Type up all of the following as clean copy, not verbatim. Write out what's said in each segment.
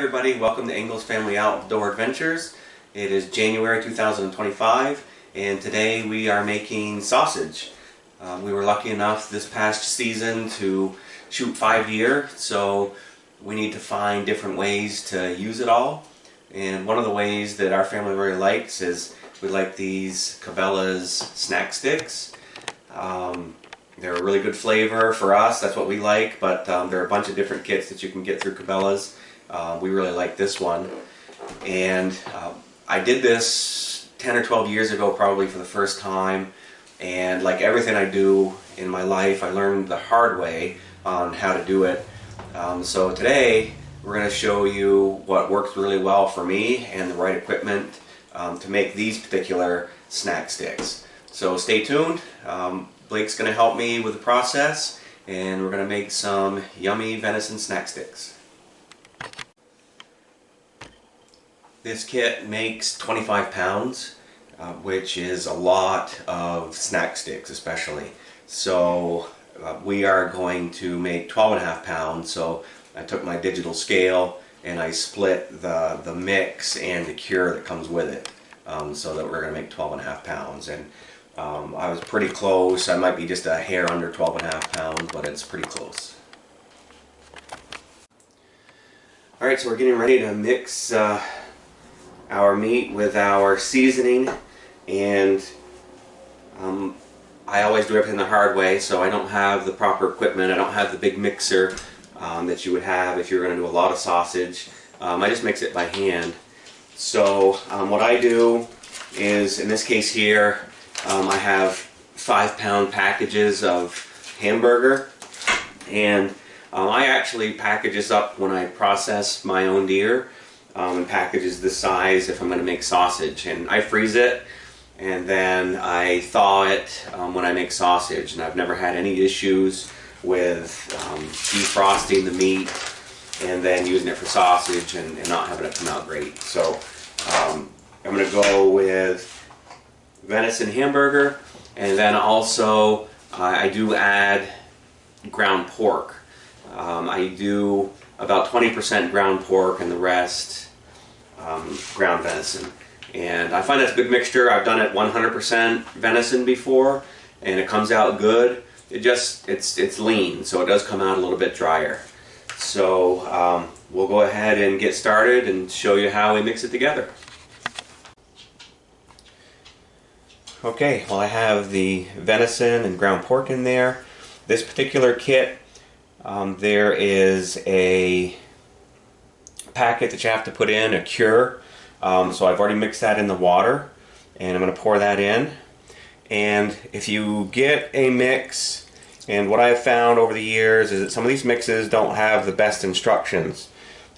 everybody, welcome to Ingalls Family Outdoor Adventures. It is January 2025 and today we are making sausage. We were lucky enough this past season to shoot 5 deer, so we need to find different ways to use it all. And one of the ways that our family really likes is we like these Cabelas snack sticks. They're a really good flavor for us, that's what we like, but there are a bunch of different kits that you can get through Cabelas. We really like this one, and I did this 10 or 12 years ago probably for the first time, and like everything I do in my life I learned the hard way on how to do it. So today we're going to show you what works really well for me and the right equipment to make these particular snack sticks. So stay tuned. Blake's going to help me with the process, and we're going to make some yummy venison snack sticks. This kit makes 25 pounds, which is a lot of snack sticks especially. So we are going to make 12.5 pounds, so I took my digital scale and I split the mix and the cure that comes with it, so that we're going to make 12.5 pounds. And I was pretty close. I might be just a hair under 12.5 pounds, but it's pretty close. Alright, so we're getting ready to mix our meat with our seasoning, and I always do everything the hard way, so I don't have the proper equipment. I don't have the big mixer that you would have if you're going to do a lot of sausage. I just mix it by hand. So what I do is, in this case here, I have 5-pound packages of hamburger, and I actually package this up when I process my own deer, and packages this size if I'm going to make sausage, and I freeze it and then I thaw it when I make sausage, and I've never had any issues with defrosting the meat and then using it for sausage and not having it come out great. So I'm going to go with venison hamburger, and then also I do add ground pork. I do about 20% ground pork and the rest ground venison, and I find that's a good mixture. I've done it 100% venison before and it comes out good. It's lean, so it does come out a little bit drier. So we'll go ahead and get started and show you how we mix it together. Okay, well, I have the venison and ground pork in there. This particular kit, there is a packet that you have to put in, a cure. So I've already mixed that in the water, and I'm going to pour that in. And if you get a mix, and what I've found over the years is that some of these mixes don't have the best instructions.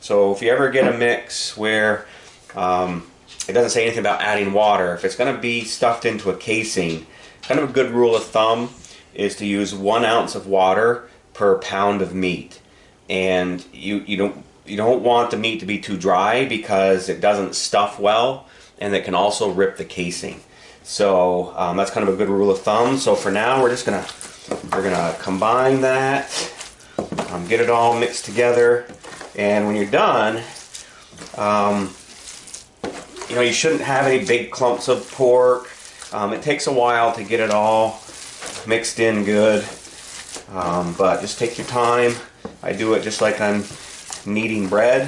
So if you ever get a mix where it doesn't say anything about adding water, if it's going to be stuffed into a casing, kind of a good rule of thumb is to use 1 ounce of water per pound of meat. And you don't want the meat to be too dry because it doesn't stuff well, and it can also rip the casing. So that's kind of a good rule of thumb. So for now we're gonna combine that, get it all mixed together, and when you're done, you shouldn't have any big clumps of pork. It takes a while to get it all mixed in good, but just take your time. I do it just like I'm kneading bread,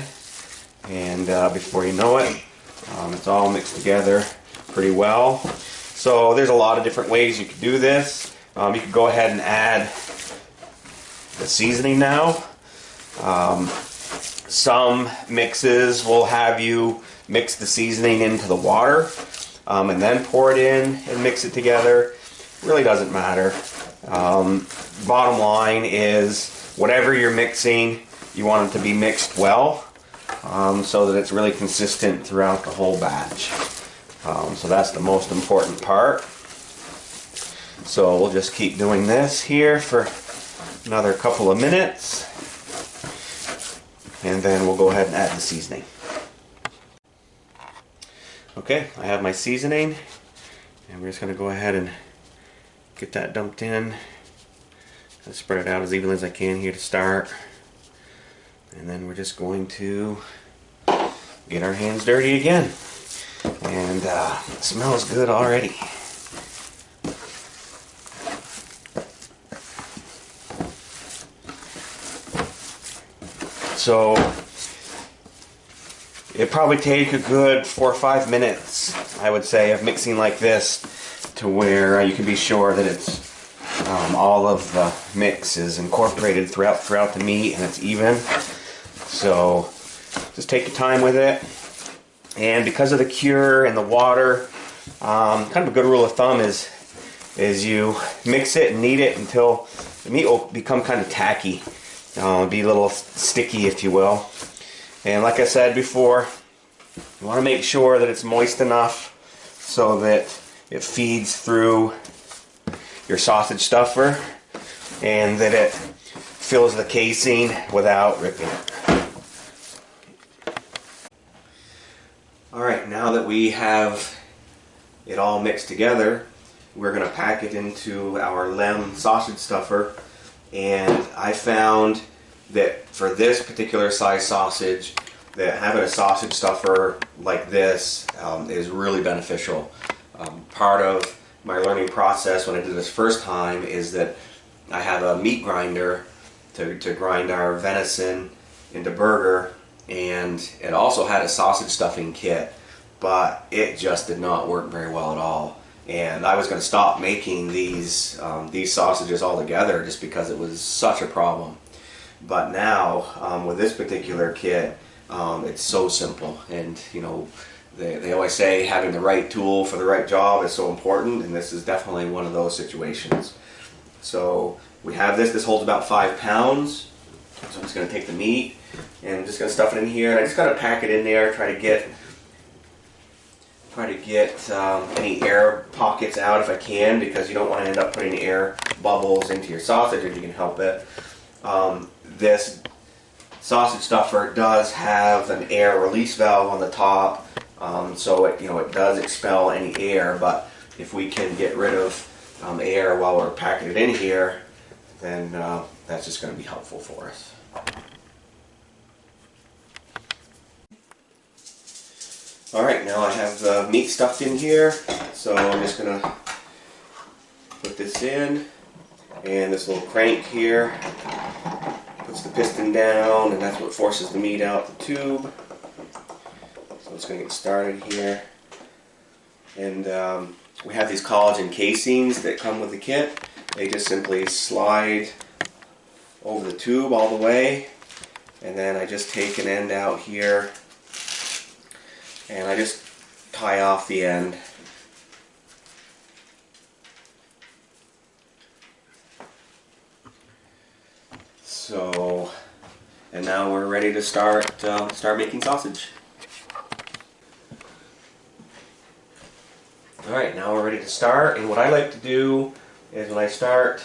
and before you know it, it's all mixed together pretty well. So there's a lot of different ways you could do this. You could go ahead and add the seasoning now. Some mixes will have you mix the seasoning into the water and then pour it in and mix it together. It really doesn't matter. Bottom line is, whatever you're mixing, you want it to be mixed well, so that it's really consistent throughout the whole batch. So that's the most important part. So we'll just keep doing this here for another couple of minutes, and then we'll go ahead and add the seasoning. Okay, I have my seasoning, and we're just going to go ahead and get that dumped in. I'll spread it out as evenly as I can here to start. And then we're just going to get our hands dirty again. And it smells good already. So it'd probably take a good 4 or 5 minutes, I would say, of mixing like this to where you can be sure that it's all of the mix is incorporated throughout the meat and it's even. So just take your time with it. And because of the cure and the water, kind of a good rule of thumb is you mix it and knead it until the meat will become kind of tacky. Be a little sticky, if you will. And like I said before, you want to make sure that it's moist enough so that it feeds through your sausage stuffer and that it fills the casing without ripping it. Alright, now that we have it all mixed together, we're going to pack it into our Lem sausage stuffer. And I found that for this particular size sausage, that having a sausage stuffer like this is really beneficial. Part of my learning process when I did this first time is that I have a meat grinder to grind our venison into burger, and it also had a sausage stuffing kit, but it just did not work very well at all. And I was going to stop making these sausages altogether just because it was such a problem. But now with this particular kit, it's so simple. And you know, they always say having the right tool for the right job is so important, and this is definitely one of those situations. So we have this. This holds about 5 pounds. So I'm just going to take the meat and I'm just going to stuff it in here. And I just got to pack it in there, try to get any air pockets out if I can, because you don't want to end up putting air bubbles into your sausage if you can help it. This sausage stuffer does have an air release valve on the top, so it does expel any air. But if we can get rid of air while we're packing it in here, then that's just going to be helpful for us. Alright, now I have the meat stuffed in here, so I'm just going to put this in, and this little crank here puts the piston down, and that's what forces the meat out the tube. So I'm just going to get started here. And we have these collagen casings that come with the kit. They just simply slide over the tube all the way, and then I just take an end out here and I just tie off the end. So, and now we're ready to start making sausage. Alright, now we're ready to start, and what I like to do is when I start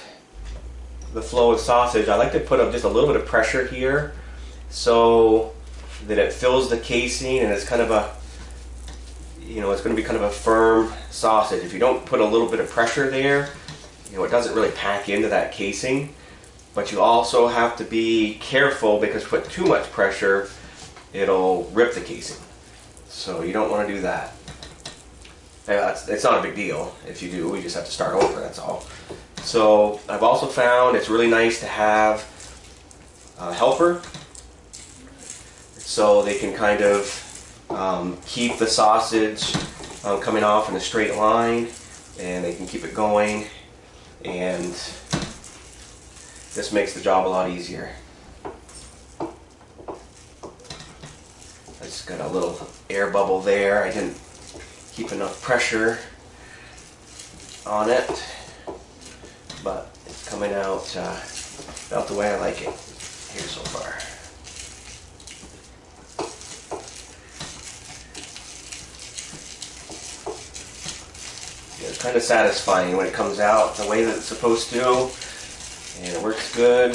the flow of sausage, I like to put up just a little bit of pressure here so that it fills the casing, and it's kind of a, it's going to be kind of a firm sausage. If you don't put a little bit of pressure there, it doesn't really pack into that casing. But you also have to be careful, because if you put too much pressure, it'll rip the casing. So you don't want to do that. It's not a big deal if you do. We just have to start over, that's all. So I've also found it's really nice to have a helper, so they can kind of keep the sausage coming off in a straight line, and they can keep it going, and this makes the job a lot easier. I just got a little air bubble there. I didn't keep enough pressure on it, but it's coming out about the way I like it here so far. It's kind of satisfying when it comes out the way that it's supposed to, and it works good.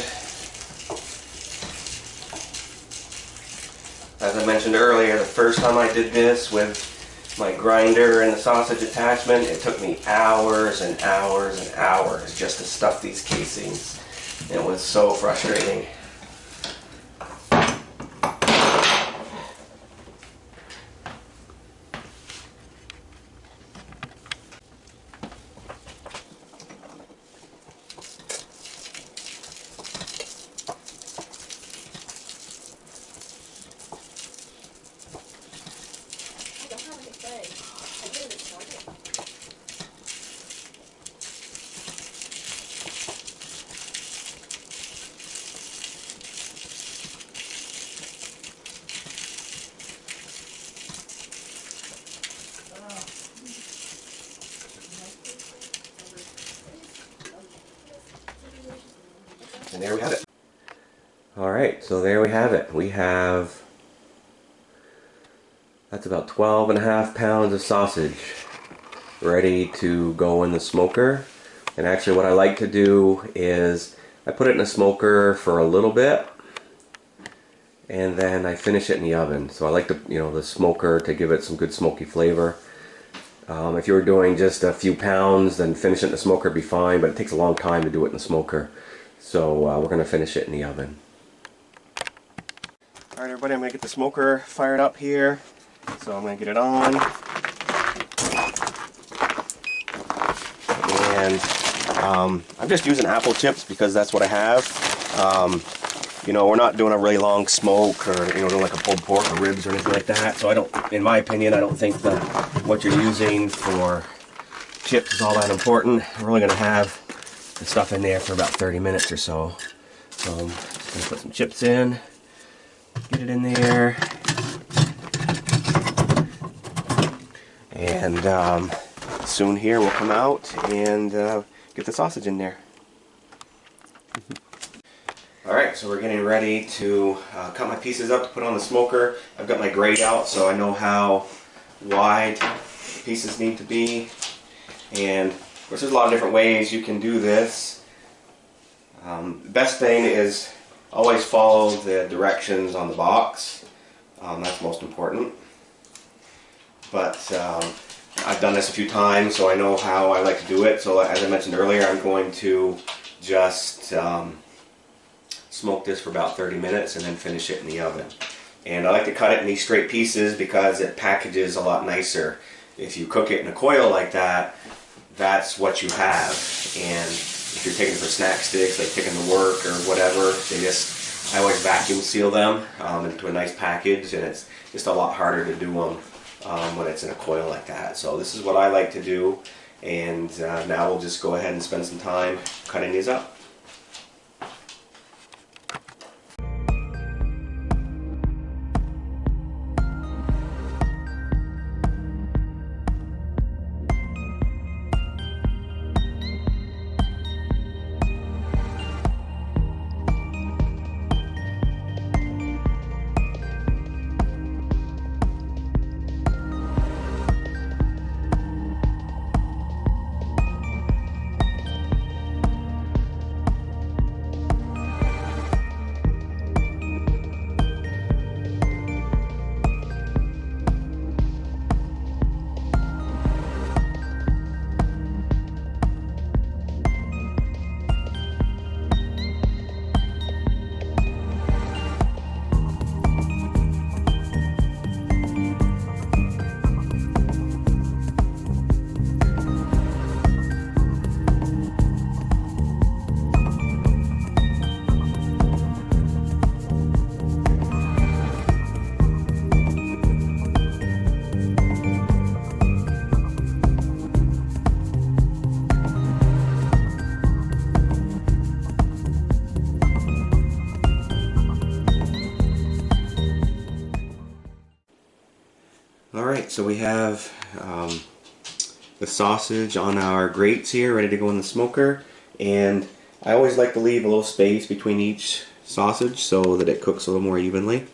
As I mentioned earlier, the first time I did this with my grinder and the sausage attachment, it took me hours and hours and hours just to stuff these casings. It was so frustrating. And there we have it. Alright, so there we have it. We have, that's about 12.5 pounds of sausage ready to go in the smoker. And actually what I like to do is I put it in the smoker for a little bit and then I finish it in the oven. So I like the smoker to give it some good smoky flavor. If you were doing just a few pounds, then finish it in the smoker would be fine, but it takes a long time to do it in the smoker. So we're going to finish it in the oven. Alright everybody, I'm going to get the smoker fired up here. So I'm going to get it on. And I'm just using apple chips because that's what I have. You know, we're not doing a really long smoke or, doing like a pulled pork or ribs or anything like that. So I don't, in my opinion, I don't think that what you're using for chips is all that important. We're only going to have the stuff in there for about 30 minutes or so. So I'm just going to put some chips in, get it in there, and soon here we'll come out and get the sausage in there. Alright, so we're getting ready to cut my pieces up to put on the smoker. I've got my grate out so I know how wide the pieces need to be. And of course there's a lot of different ways you can do this. The best thing is always follow the directions on the box. That's most important. But I've done this a few times so I know how I like to do it. So as I mentioned earlier, I'm going to just smoke this for about 30 minutes and then finish it in the oven. And I like to cut it in these straight pieces because it packages a lot nicer. If you cook it in a coil like that, that's what you have. And if you're taking it for snack sticks, like taking to work or whatever, I always vacuum seal them into a nice package, and it's just a lot harder to do them when it's in a coil like that. So this is what I like to do, and now we'll just go ahead and spend some time cutting these up. Alright, so we have the sausage on our grates here, ready to go in the smoker. And I always like to leave a little space between each sausage so that it cooks a little more evenly.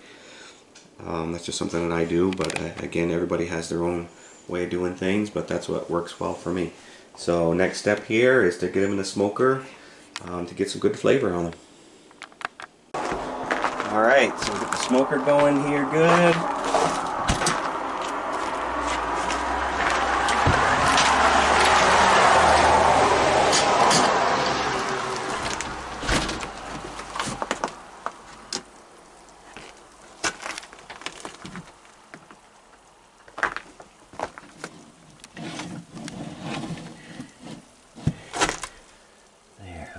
That's just something that I do, but again, everybody has their own way of doing things, but that's what works well for me. So next step here is to get them in the smoker to get some good flavor on them. Alright, so we get the smoker going here good.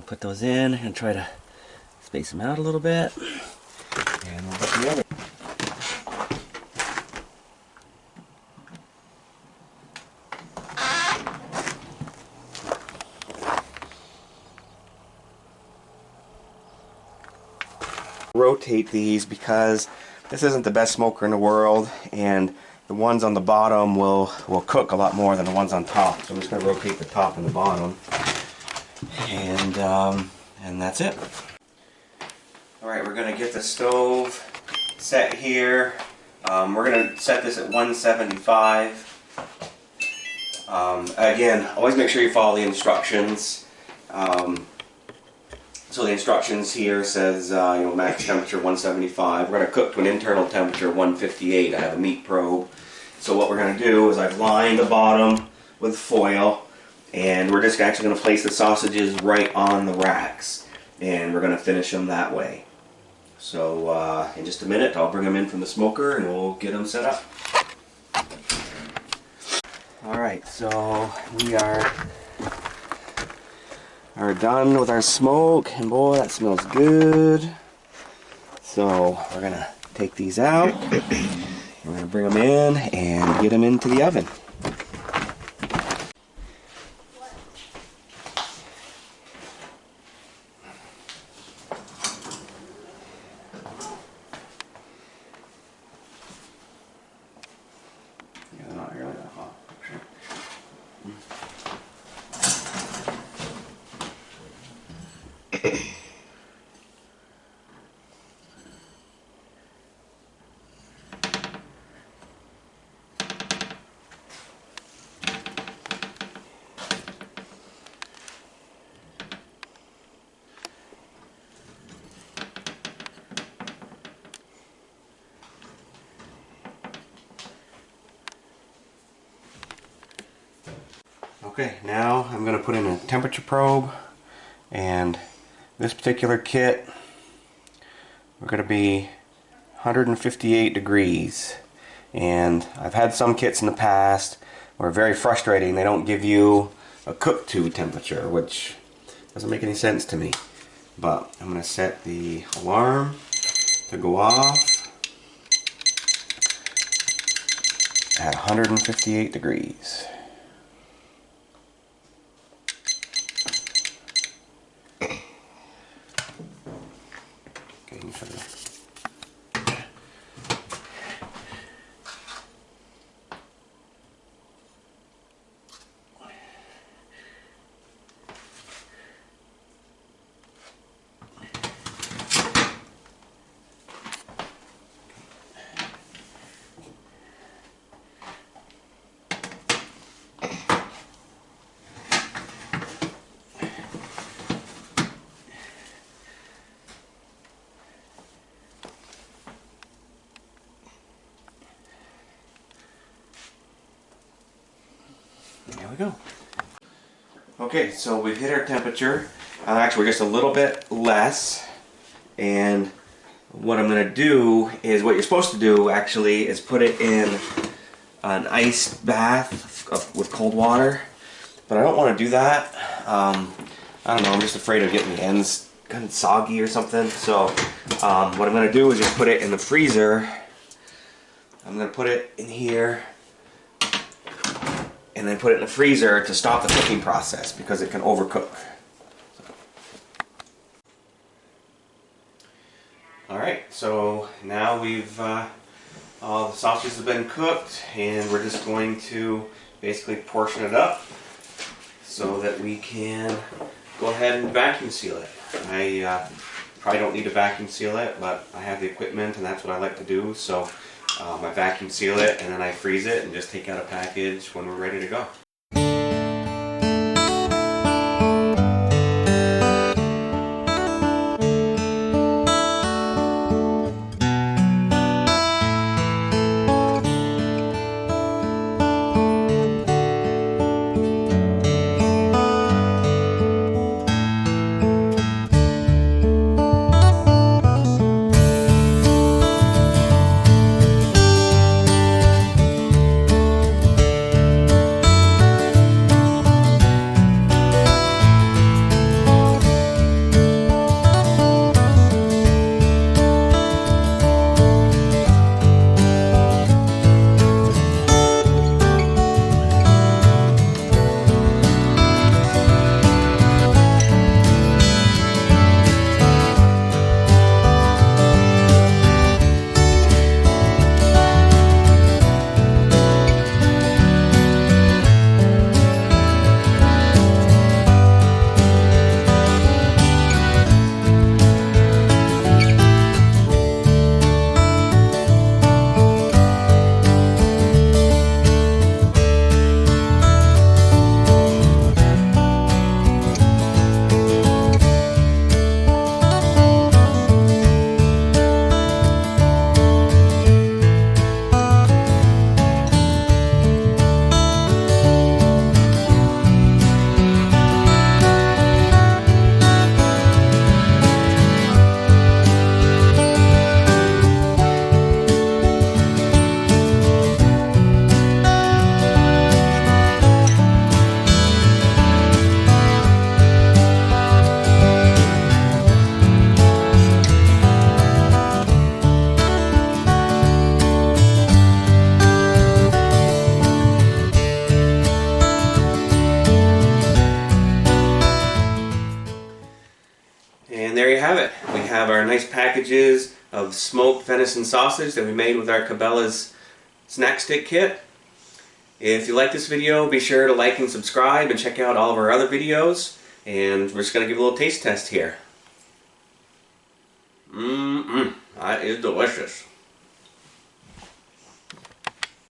Put those in and try to space them out a little bit, and we'll get the other. Rotate these because this isn't the best smoker in the world, and the ones on the bottom will cook a lot more than the ones on top. So I'm just going to rotate the top and the bottom. And that's it. Alright, we're going to get the stove set here. We're going to set this at 175. Again, always make sure you follow the instructions. So the instructions here says max temperature 175. We're going to cook to an internal temperature 158. I have a meat probe. So what we're going to do is I've lined the bottom with foil, and we're just actually going to place the sausages right on the racks, and we're going to finish them that way. So in just a minute I'll bring them in from the smoker and we'll get them set up. Alright, so we are done with our smoke, and boy, that smells good. So we're going to take these out, we're going to bring them in and get them into the oven. Okay, now I'm going to put in a temperature probe, and this particular kit, we're going to be 158 degrees. And I've had some kits in the past where very frustrating. They don't give you a cook to temperature, which doesn't make any sense to me. But I'm going to set the alarm to go off at 158 degrees. There we go. Okay, so we've hit our temperature. Actually, we're just a little bit less. And what I'm going to do is, what you're supposed to do actually is put it in an ice bath with cold water. But I don't want to do that. I don't know, I'm just afraid of getting the ends kind of soggy or something. So what I'm going to do is just put it in the freezer. I'm going to put it in here and then put it in the freezer to stop the cooking process because it can overcook. Alright, so now we've all the sausages have been cooked, and we're just going to basically portion it up so that we can go ahead and vacuum seal it. I probably don't need to vacuum seal it, but I have the equipment and that's what I like to do. So I vacuum seal it and then I freeze it and just take out a package when we're ready to go. And there you have it. We have our nice packages of smoked venison sausage that we made with our Cabela's snack stick kit. If you like this video, be sure to like and subscribe and check out all of our other videos. And we're just going to give a little taste test here. That is delicious.